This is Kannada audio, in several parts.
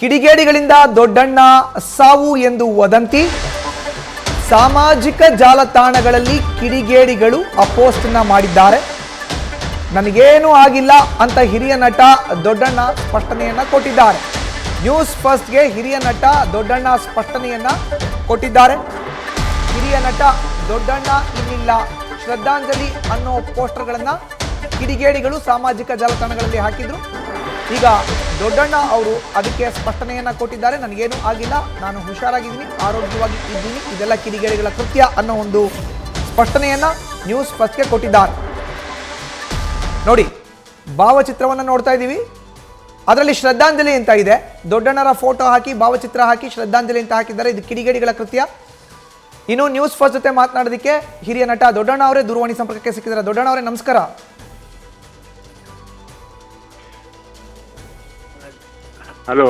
ಕಿಡಿಗೇಡಿಗಳಿಂದ ದೊಡ್ಡಣ್ಣ ಸಾವು ಎಂದು ವದಂತಿ. ಸಾಮಾಜಿಕ ಜಾಲತಾಣಗಳಲ್ಲಿ ಕಿಡಿಗೇಡಿಗಳು ಪೋಸ್ಟ್ ಮಾಡಿದ್ದಾರೆ. ನನಗೇನೂ ಆಗಿಲ್ಲ ಅಂತ ಹಿರಿಯ ನಟ ದೊಡ್ಡಣ್ಣ ಸ್ಪಷ್ಟನೆಯನ್ನ ಕೊಟ್ಟಿದ್ದಾರೆ. ನ್ಯೂಸ್ ಫಸ್ಟ್ಗೆ ಹಿರಿಯ ನಟ ದೊಡ್ಡಣ್ಣ ಸ್ಪಷ್ಟನೆಯನ್ನ ಕೊಟ್ಟಿದ್ದಾರೆ. ಹಿರಿಯ ನಟ ದೊಡ್ಡಣ್ಣ ಇನ್ನಿಲ್ಲ ಶ್ರದ್ಧಾಂಜಲಿ ಅನ್ನೋ ಪೋಸ್ಟರ್ಗಳನ್ನ ಕಿಡಿಗೇಡಿಗಳು ಸಾಮಾಜಿಕ ಜಾಲತಾಣಗಳಲ್ಲಿ ಹಾಕಿದ್ರು. ಈಗ ದೊಡ್ಡಣ್ಣ ಅವರು ಅದಕ್ಕೆ ಸ್ಪಷ್ಟನೆಯನ್ನ ಕೊಟ್ಟಿದ್ದಾರೆ. ನನಗೇನು ಆಗಿಲ್ಲ, ನಾನು ಹುಷಾರಾಗಿದ್ದೀನಿ, ಆರೋಗ್ಯವಾಗಿ ಇದ್ದೀನಿ, ಇದೆಲ್ಲ ಕಿಡಿಗೇಡಿಗಳ ಕೃತ್ಯ ಅನ್ನೋ ಒಂದು ಸ್ಪಷ್ಟನೆಯನ್ನ ನ್ಯೂಸ್ ಫಸ್ಟ್ಗೆ ಕೊಟ್ಟಿದ್ದಾರೆ. ನೋಡಿ, ಭಾವಚಿತ್ರವನ್ನು ನೋಡ್ತಾ ಇದ್ದೀವಿ. ಅದರಲ್ಲಿ ಶ್ರದ್ಧಾಂಜಲಿ ಅಂತ ಇದೆ. ದೊಡ್ಡಣ್ಣರ ಫೋಟೋ ಹಾಕಿ ಭಾವಚಿತ್ರ ಹಾಕಿ ಶ್ರದ್ಧಾಂಜಲಿ ಅಂತ ಹಾಕಿದ್ದಾರೆ. ಇದು ಕಿಡಿಗೇಡಿಗಳ ಕೃತ್ಯ. ಇನ್ನು ನ್ಯೂಸ್ ಫಸ್ಟ್ ಜೊತೆ ಮಾತನಾಡೋದಕ್ಕೆ ಹಿರಿಯ ನಟ ದೊಡ್ಡಣ್ಣ ಅವರೇ ದೂರವಾಣಿ ಸಂಪರ್ಕಕ್ಕೆ ಸಿಕ್ಕಿದ್ದಾರೆ. ದೊಡ್ಡಣ್ಣ ಅವರೇ ನಮಸ್ಕಾರ. ಹಲೋ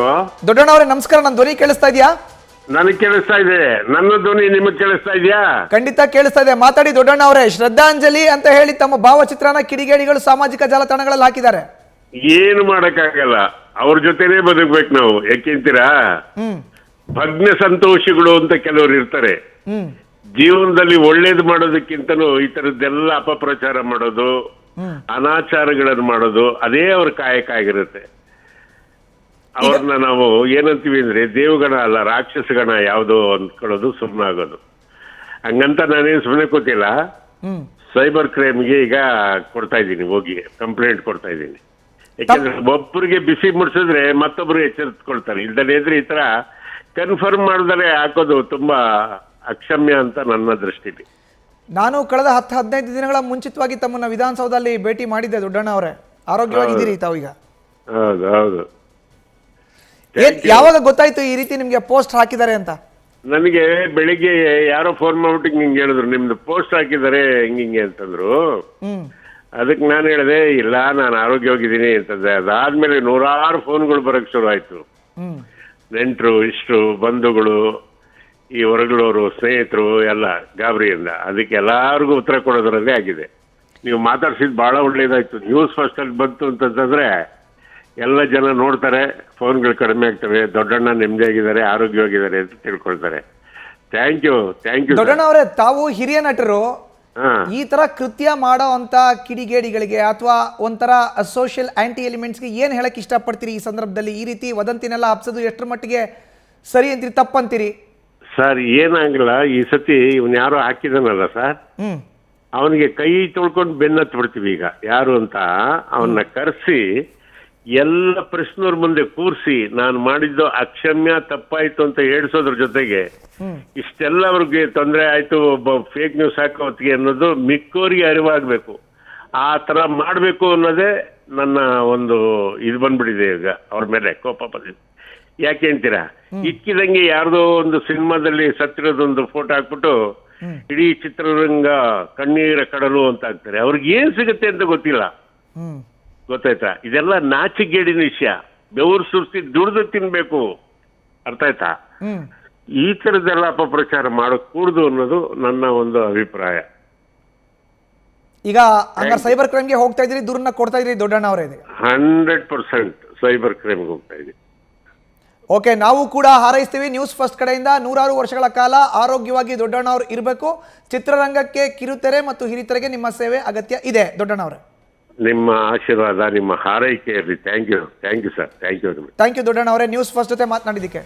ದೊಡ್ಡಣ್ಣ ಅವರೇ ನಮಸ್ಕಾರ. ನನ್ನ ಧ್ವನಿ ಕೇಳಿಸ್ತಾ ಇದೆಯಾ? ನನಗೆ ಕೇಳಿಸ್ತಾ ಇದೆ. ನನ್ನ ಧ್ವನಿ ನಿಮಗೆ ಕೇಳಿಸ್ತಾ ಇದೆಯಾ? ಖಂಡಿತ ಕೇಳಿಸ್ತಾ ಇದೆ. ಮಾತಾಡಿ ದೊಡ್ಡಣ್ಣ ಅವರೇ. ಶ್ರದ್ಧಾಂಜಲಿ ಅಂತ ಹೇಳಿ ತಮ್ಮ ಭಾವಚಿತ್ರನ ಕಿಡಿಗೇಡಿಗಳು ಸಾಮಾಜಿಕ ಜಾಲತಾಣಗಳಲ್ಲಿ ಹಾಕಿದ್ದಾರೆ. ಏನು ಮಾಡಕ್ಕಾಗಲ್ಲ, ಅವ್ರ ಜೊತೆನೇ ಬದುಕ್ಬೇಕು ನಾವು. ಯಾಕೆಂತೀರಾ, ಭಗ್ನ ಸಂತೋಷಿಗಳು ಅಂತ ಕೆಲವರು ಇರ್ತಾರೆ. ಜೀವನದಲ್ಲಿ ಒಳ್ಳೇದು ಮಾಡೋದಕ್ಕಿಂತಲೂ ಈ ತರದ್ದೆಲ್ಲ ಅಪಪ್ರಚಾರ ಮಾಡೋದು, ಅನಾಚಾರಗಳನ್ನು ಮಾಡೋದು, ಅದೇ ಅವ್ರ ಕಾಯಕ ಆಗಿರುತ್ತೆ. ಅವ್ರನ್ನ ನಾವು ಏನಂತೀವಿ ಅಂದ್ರೆ ದೇವಗಣ ಅಲ್ಲ, ರಾಕ್ಷಸಗಣ ಯಾವುದೋ ಅಂದ್ಕೊಳ್ಳೋದು, ಸುಮ್ಮನಾಗೋದು. ಹಂಗಂತ ನಾನೇನು ಸುಮ್ಮನೆ ಕೂತಿಲ್ಲ. ಸೈಬರ್ ಕ್ರೈಮ್ಗೆ ಈಗ ಕೊಡ್ತಾ ಇದ್ದೀನಿ, ಹೋಗಿ ಕಂಪ್ಲೇಂಟ್ ಕೊಡ್ತಾ ಇದ್ದೀನಿ. ಯಾಕಂದ್ರೆ ಒಬ್ಬರಿಗೆ ಬಿಸಿ ಮುಡ್ಸಿದ್ರೆ ಮತ್ತೊಬ್ರು ಎಚ್ಚರಿಸ್ಕೊಳ್ತಾರೆ. ಇಲ್ದಲೇ ಇದ್ರೆ ಈ ತರ ಕನ್ಫರ್ಮ್ ಮಾಡಿದ್ರೆ ಹಾಕೋದು ತುಂಬಾ ಅಕ್ಷಮ್ಯ ಅಂತ ನನ್ನ ದೃಷ್ಟಿಲಿ. ನಾನು ಕಳೆದ 10-15 ದಿನಗಳ ಮುಂಚಿತವಾಗಿ ತಮ್ಮನ್ನ ವಿಧಾನಸೌಧದಲ್ಲಿ ಭೇಟಿ ಮಾಡಿದ್ದೆ. ದೊಡ್ಡಣ್ಣ ಅವರೇ, ಆರೋಗ್ಯವಾಗಿದ್ದೀರಿ ತಾವೀಗ? ಹೌದು ಹೌದು. ಯಾವಾಗ ಗೊತ್ತಾಯ್ತು ಈ ರೀತಿ ನಿಮ್ಗೆ ಪೋಸ್ಟ್ ಹಾಕಿದ್ದಾರೆ ಅಂತ? ನನಗೆ ಬೆಳಿಗ್ಗೆ ಯಾರೋ ಫೋನ್ ಮಾಡ್ಬಿಟ್ಟು ಹಿಂಗೆ ಹೇಳಿದ್ರು, ನಿಮ್ದು ಪೋಸ್ಟ್ ಹಾಕಿದ್ದಾರೆ ಹಿಂಗೆ ಅಂತಂದ್ರು. ಅದಕ್ಕೆ ನಾನು ಹೇಳಿದೆ, ಇಲ್ಲ ನಾನು ಆರೋಗ್ಯವಾಗಿದ್ದೀನಿ ಅಂತಂದೆ. ಅದಾದ್ಮೇಲೆ ನೂರಾರು ಫೋನ್ಗಳು ಬರಕ್ ಶುರು ಆಯ್ತು. ನೆಂಟರು, ಇಷ್ಟರು, ಬಂಧುಗಳು, ಈ ಹೊರಗಳವರು, ಸ್ನೇಹಿತರು ಎಲ್ಲ ಗಾಬರಿಯಿಂದ. ಅದಕ್ಕೆ ಎಲ್ಲಾರ್ಗು ಉತ್ತರ ಕೊಡೋದ್ರಲ್ಲೇ ಆಗಿದೆ. ನೀವು ಮಾತಾಡ್ಸಿದ್ ಬಹಳ ಒಳ್ಳೇದಾಯ್ತು. ನ್ಯೂಸ್ ಫಸ್ಟ್ ಅಲ್ಲಿ ಬಂತು ಅಂತಂದ್ರೆ ಎಲ್ಲ ಜನ ನೋಡ್ತಾರೆ, ಫೋನ್ಗಳು ಕಡಿಮೆ ಆಗ್ತವೆ, ದೊಡ್ಡಣ್ಣ ನೆಮ್ಮದಿಯಾಗಿದ್ದಾರೆ, ಆರೋಗ್ಯವಾಗಿದ್ದಾರೆ ಅಂತ ತಿಳ್ಕೊಳ್ತಾರೆ. Thank you. ದೊಡ್ಡಣ್ಣ ಅವರೇ, ತಾವು ಹಿರಿಯ ನಟರು, ಈ ತರ ಕೃತ್ಯ ಮಾಡೋ ಅಂತ ಕಿಡಿಗೇಡಿಗಳಿಗೆ ಅಥವಾ ಒಂಥರ ಸೋಷಿಯಲ್ ಆಂಟಿ ಎಲಿಮೆಂಟ್ಸ್ಗೆ ಏನ್ ಹೇಳಕ್ ಇಷ್ಟಪಡ್ತೀರಿ ಈ ಸಂದರ್ಭದಲ್ಲಿ? ಈ ರೀತಿ ವದಂತಿನೆಲ್ಲ ಹಬ್ಸೋದು ಎಷ್ಟರ ಮಟ್ಟಿಗೆ ಸರಿ ಅಂತೀರಿ, ತಪ್ಪಂತೀರಿ? ಸರ್, ಏನಾಗಿಲ್ಲ, ಈ ಸತಿ ಇವನ್ ಯಾರೋ ಹಾಕಿದಾನಲ್ಲ ಸರ್, ಅವನಿಗೆ ಕೈ ತೊಳ್ಕೊಂಡು ಬೆನ್ನತ್ತು ಬಿಡ್ತೀವಿ. ಈಗ ಯಾರು ಅಂತ ಅವನ್ನ ಕರೆಸಿ ಎಲ್ಲ ಪ್ರಶ್ನವ್ರ ಮುಂದೆ ಕೂರಿಸಿ ನಾನು ಮಾಡಿದ್ದು ಅಕ್ಷಮ್ಯ, ತಪ್ಪಾಯ್ತು ಅಂತ ಹೇಳಿಸೋದ್ರ ಜೊತೆಗೆ ಇಷ್ಟೆಲ್ಲ ಅವ್ರಿಗೆ ತೊಂದರೆ ಆಯ್ತು, ಒಬ್ಬ ಫೇಕ್ ನ್ಯೂಸ್ ಹಾಕೋ ಹೊತ್ತಿಗೆ ಅನ್ನೋದು ಮಿಕ್ಕೋರಿಗೆ ಅರಿವಾಗಬೇಕು. ಆ ತರ ಮಾಡಬೇಕು ಅನ್ನೋದೇ ನನ್ನ ಒಂದು ಇದು ಬಂದ್ಬಿಟ್ಟಿದೆ. ಈಗ ಅವ್ರ ಮೇಲೆ ಕೋಪ ಬಂದಿದೆ. ಯಾಕೆ ಅಂತೀರಾ, ಇಕ್ಕಿದಂಗೆ ಯಾರ್ದೋ ಒಂದು ಸಿನಿಮಾದಲ್ಲಿ ಸತ್ತಿರೋದೊಂದು ಫೋಟೋ ಹಾಕ್ಬಿಟ್ಟು ಇಡೀ ಚಿತ್ರರಂಗ ಕಣ್ಣೀರ ಕಡಲು ಅಂತ ಹಾಕ್ತಾರೆ. ಅವ್ರಿಗೆ ಏನ್ ಸಿಗುತ್ತೆ ಅಂತ ಗೊತ್ತಿಲ್ಲ. ಗೊತ್ತಾಯ್ತಾ? ಇದೆಲ್ಲ ನಾಚಿಗೇಡಿನ ವಿಷಯ. ಬೆವರು ಸುರಿಸಿ ದುಡ್ದು ತಿನ್ಬೇಕು. ಅರ್ಥ ಆಯ್ತಾ? ಈ ತರದೆಲ್ಲ ಅಪಪ್ರಚಾರ ಮಾಡಕ್ ಕೂಡುದು ಅನ್ನೋದು ನನ್ನ ಒಂದು ಅಭಿಪ್ರಾಯ. ಈಗ ಹಂಗಾರೆ ಸೈಬರ್ ಕ್ರೈಮ್ಗೆ ಹೋಗ್ತಾ ಇದ್ರಿ, ದೂರನ್ನ ಕೊಡ್ತಾ ಇದ್ರಿ ದೊಡ್ಡಣ್ಣ ಅವರೇ? 100% ಸೈಬರ್ ಕ್ರೈಮ್ಗೆ ಹೋಗ್ತಾ ಇದ್ದೀವಿ. ಓಕೆ, ನಾವು ಕೂಡ ಹಾರೈಸ್ತೀವಿ. ನ್ಯೂಸ್ ಫಸ್ಟ್ ಕಡೆಯಿಂದ ನೂರಾರು ವರ್ಷಗಳ ಕಾಲ ಆರೋಗ್ಯವಾಗಿ ದೊಡ್ಡಣ್ಣ ಅವರು ಇರಬೇಕು. ಚಿತ್ರರಂಗಕ್ಕೆ, ಕಿರುತೆರೆ ಮತ್ತು ಹಿರಿತೆರೆಗೆ ನಿಮ್ಮ ಸೇವೆ ಅಗತ್ಯ ಇದೆ ದೊಡ್ಡಣ್ಣ ಅವರೇ. ನಿಮ್ಮ ಆಶೀರ್ವಾದ, ನಿಮ್ಮ ಹಾರೈಕೆ ಇರಲಿ. Thank you sir. Thank you Doddanna ಅವರೇ, ನ್ಯೂಸ್ ಫಸ್ಟ್ ಜೊತೆ ಮಾತನಾಡಿದ್ದಕ್ಕೆ.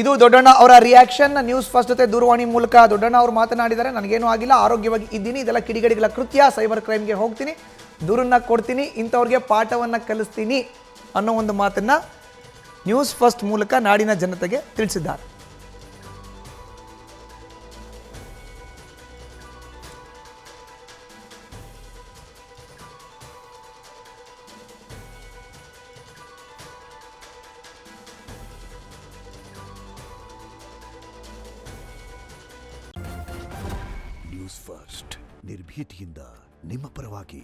ಇದು ದೊಡ್ಡಣ್ಣ ಅವರ ರಿಯಾಕ್ಷನ್. ನ್ಯೂಸ್ ಫಸ್ಟ್ ಜೊತೆ ದೂರವಾಣಿ ಮೂಲಕ ದೊಡ್ಡಣ್ಣ ಅವರು ಮಾತನಾಡಿದ್ದಾರೆ. ನನಗೇನು ಆಗಿಲ್ಲ, ಆರೋಗ್ಯವಾಗಿ ಇದ್ದೀನಿ, ಇದೆಲ್ಲ ಕಿಡಿಗೇಡಿಗಳ ಕೃತ್ಯ, ಸೈಬರ್ ಕ್ರೈಮ್ಗೆ ಹೋಗ್ತೀನಿ, ದೂರನ್ನ ಕೊಡ್ತೀನಿ, ಇಂಥವ್ರಿಗೆ ಪಾಠವನ್ನು ಕಲಿಸ್ತೀನಿ ಅನ್ನೋ ಒಂದು ಮಾತನ್ನ ನ್ಯೂಸ್ ಫಸ್ಟ್ ಮೂಲಕ ನಾಡಿನ ಜನತೆಗೆ ತಿಳಿಸಿದ್ದಾರೆ. ನ್ಯೂಸ್ ಫಸ್ಟ್, ನಿರ್ಭೀತಿಯಿಂದ ನಿಮ್ಮ ಪರವಾಗಿ.